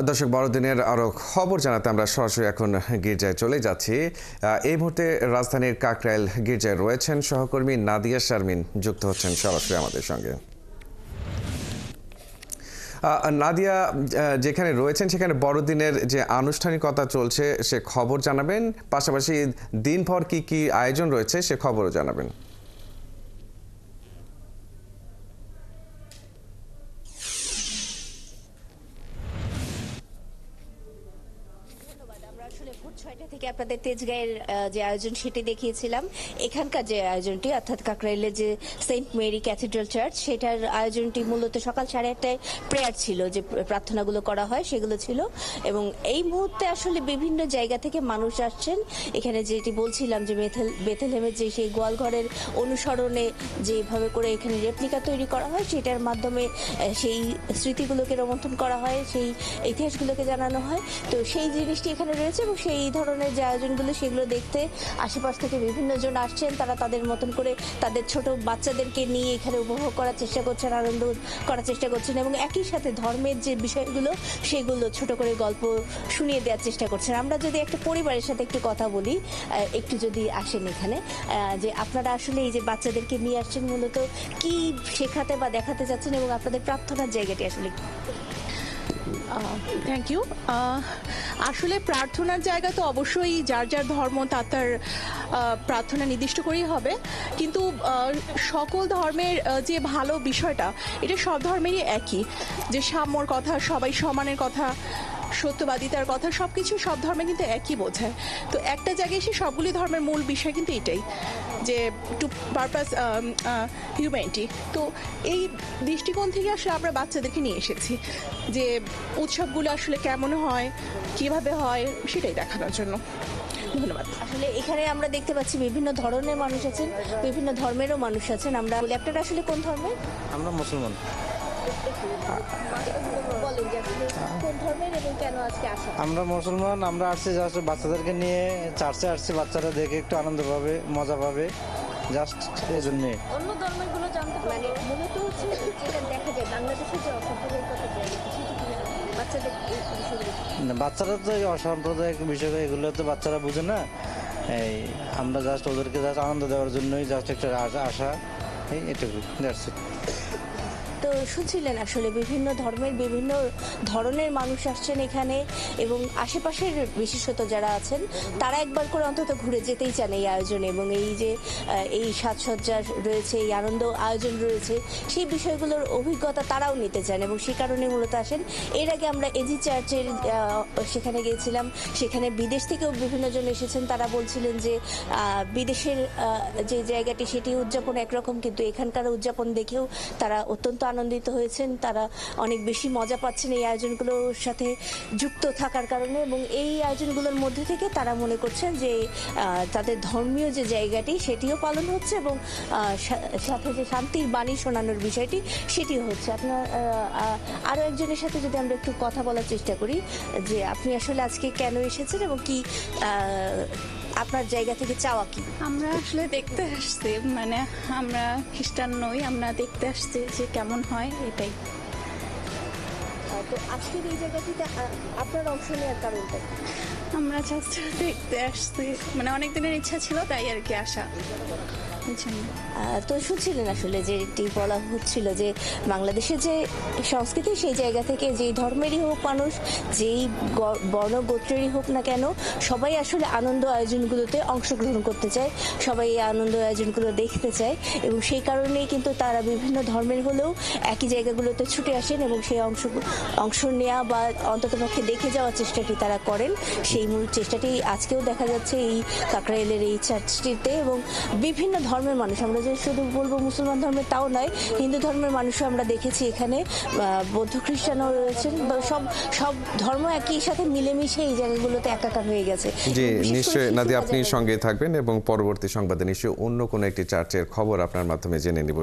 দর্শক, বড়দিনের আরও খবর জানাতে আমরা সরাসরি এখন গির্জায় চলে যাচ্ছি। এই মুহূর্তে রাজধানীর কাকরাইল গির্জায় রয়েছেন সহকর্মী নাদিয়া শারমিন, যুক্ত হচ্ছেন সরাসরি আমাদের সঙ্গে। নাদিয়া, যেখানে রয়েছেন সেখানে বড়দিনের যে আনুষ্ঠানিকতা চলছে সে খবর জানাবেন, পাশাপাশি দিনভর কি কি আয়োজন রয়েছে সে খবরও জানাবেন। ভোর 6টা থেকে আপনাদের তেজগাঁয়ের যে আয়োজন সেটি দেখিয়েছিলাম। এখানকার যে আয়োজনটি অর্থাৎ কাকরাইলের যে সেন্ট মেরি ক্যাথিড্রাল চার্চ, সেটার আয়োজনটি মূলত সকাল 8:30টায় প্রেয়ার ছিল, যে প্রার্থনাগুলো করা হয় সেগুলো ছিল। এবং এই মুহূর্তে আসলে বিভিন্ন জায়গা থেকে মানুষ আসছেন এখানে, যেটি বলছিলাম যে বেথেলহেমের যে সেই গোয়ালঘরের অনুসরণে যেভাবে করে এখানে রেপ্লিকা তৈরি করা হয়, সেটার মাধ্যমে সেই স্মৃতিগুলোকে রোমন্থন করা হয়, সেই ইতিহাসগুলোকে জানানো হয়। তো সেই জিনিসটি এখানে রয়েছে এবং সেই ধরনের যে আয়োজনগুলো সেগুলো দেখতে আশেপাশ থেকে বিভিন্ন জন আসছেন। তারা তাদের মতন করে তাদের ছোট বাচ্চাদেরকে নিয়ে এখানে উপভোগ করার চেষ্টা করছেন, আনন্দ করার চেষ্টা করছেন এবং একই সাথে ধর্মের যে বিষয়গুলো সেগুলো ছোট করে গল্প শুনিয়ে দেওয়ার চেষ্টা করছেন। আমরা যদি একটা পরিবারের সাথে একটু কথা বলি, একটু যদি আসেন এখানে, যে আপনারা আসলে এই যে বাচ্চাদেরকে নিয়ে আসছেন মূলত কি শেখাতে বা দেখাতে চাচ্ছেন এবং আপনাদের প্রার্থনার জায়গাটি আসলে থ্যাংক ইউ। আসলে প্রার্থনার জায়গা তো অবশ্যই যার যার ধর্ম তার প্রার্থনা নির্দিষ্ট করেই হবে, কিন্তু সকল ধর্মের যে ভালো বিষয়টা, এটা সব ধর্মেরই একই, যে সাম্যর কথা, সবাই সমানের কথা, সত্যবাদিতার কথা, সবকিছু সব ধর্মে কিন্তু একই বোঝায়। তো একটা জায়গায় এসে সবগুলি ধর্মের মূল বিষয় কিন্তু এটাই, যে টু পারপাস হিউম্যানিটি। তো এই দৃষ্টিকোণ থেকে আসলে আমরা বাচ্চাদেরকে নিয়ে এসেছি যে উৎসবগুলো আসলে কেমন হয়, কিভাবে হয়, সেটাই দেখানোর জন্য। ধন্যবাদ। আসলে এখানে আমরা দেখতে পাচ্ছি বিভিন্ন ধরনের মানুষ আছেন, বিভিন্ন ধর্মেরও মানুষ আছেন। আমরা বলি, আপনারা আসলে কোন ধর্মের? আমরা মুসলমান। আমরা মুসলমান, আমরা আসছি জাস্ট বাচ্চাদেরকে নিয়ে চার্চে আসছি, বাচ্চারা দেখে একটু আনন্দ পাবে, মজা পাবে, জাস্ট এই জন্য। অন্য ধর্মগুলো জানতে মানে মূলত হচ্ছে যেটা দেখা যায় বাংলাদেশে যে অসাম্প্রদায়িকতা বাচ্চারা তো এই অসাম্প্রদায়িক বিষয় এগুলো তো বাচ্চারা বুঝে না। এই আমরা জাস্ট ওদেরকে জাস্ট আনন্দ দেওয়ার জন্যই জাস্ট একটা আশা, এই এটুকু যাচ্ছে। তো শুনছিলেন আসলে বিভিন্ন ধর্মের বিভিন্ন ধরনের মানুষ আসছেন এখানে এবং আশেপাশের বিশেষত যারা আছেন তারা একবার করে অন্তত ঘুরে যেতেই চান এই আয়োজনে, এবং এই যে এই সাজসজ্জা রয়েছে, এই আনন্দ আয়োজন রয়েছে, সেই বিষয়গুলোর অভিজ্ঞতা তারাও নিতে চান এবং সে কারণে মূলত আসেন। এর আগে আমরা এজি চার্চের সেখানে গিয়েছিলাম, সেখানে বিদেশ থেকেও বিভিন্ন জন এসেছেন। তারা বলছিলেন যে বিদেশের যে জায়গাটি সেটি উদযাপন একরকম, কিন্তু এখানকার উদযাপন দেখেও তারা অত্যন্ত আনন্দিত হয়েছেন, তারা অনেক বেশি মজা পাচ্ছেন এই আয়োজনগুলোর সাথে যুক্ত থাকার কারণে। এবং এই আয়োজনগুলোর মধ্যে থেকে তারা মনে করছেন যে তাদের ধর্মীয় যে জায়গাটি সেটিও পালন হচ্ছে এবং সাথে যে শান্তির বাণী শোনানোর বিষয়টি সেটিও হচ্ছে। আপনার আরও একজনের সাথে যদি আমরা একটু কথা বলার চেষ্টা করি, যে আপনি আসলে আজকে কেন এসেছেন এবং কি আপনার জায়গা থেকে চাওয়া কি? আমরা আসলে দেখতে আসছি, মানে আমরা খ্রিস্টান নই, আমরা দেখতে আসছি যে কেমন হয় এটাই। তো আজকের এই জায়গাটিতে আপনার অংশ নেওয়ার কারণটা? আমরা জাস্ট দেখতে আসছি, মানে অনেক দিনের ইচ্ছা ছিল তাই আর কি আসা। তো শুনছিলেন আসলে যেটি বলা হচ্ছিল যে বাংলাদেশের যে সংস্কৃতি, সেই জায়গা থেকে যেই ধর্মেরই হোক মানুষ, যেই বর্ণগোত্রেরই হোক না কেন, সবাই আসলে আনন্দ আয়োজনগুলোতে অংশগ্রহণ করতে চায়, সবাই এই আনন্দ আয়োজনগুলো দেখতে চায় এবং সেই কারণেই কিন্তু তারা বিভিন্ন ধর্মের হলেও একই জায়গাগুলোতে ছুটে আসেন এবং সেই অংশ নেওয়া বা অন্ততপক্ষে দেখে যাওয়ার চেষ্টাটি তারা করেন। সেই মূল চেষ্টাটি আজকেও দেখা যাচ্ছে এই কাকরাইলের এই চার্চটিতে। এবং বিভিন্ন ধর্মের মানুষ, আমরা যে শুধু বলবো মুসলমান ধর্মের তাও নয়, হিন্দু ধর্মের মানুষও আমরা দেখেছি এখানে, বৌদ্ধ খ্রিস্টানও রয়েছেন, সব ধর্ম একই সাথে মিলেমিশে এই জায়গাগুলোতে একাকার হয়ে গেছে। জি, নিশ্চয়ই নাদিয়া, আপনি সঙ্গে থাকবেন এবং পরবর্তী সংবাদে নিশ্চয়ই অন্য কোনো একটি চার্চের খবর আপনার মাধ্যমে জেনে নিব।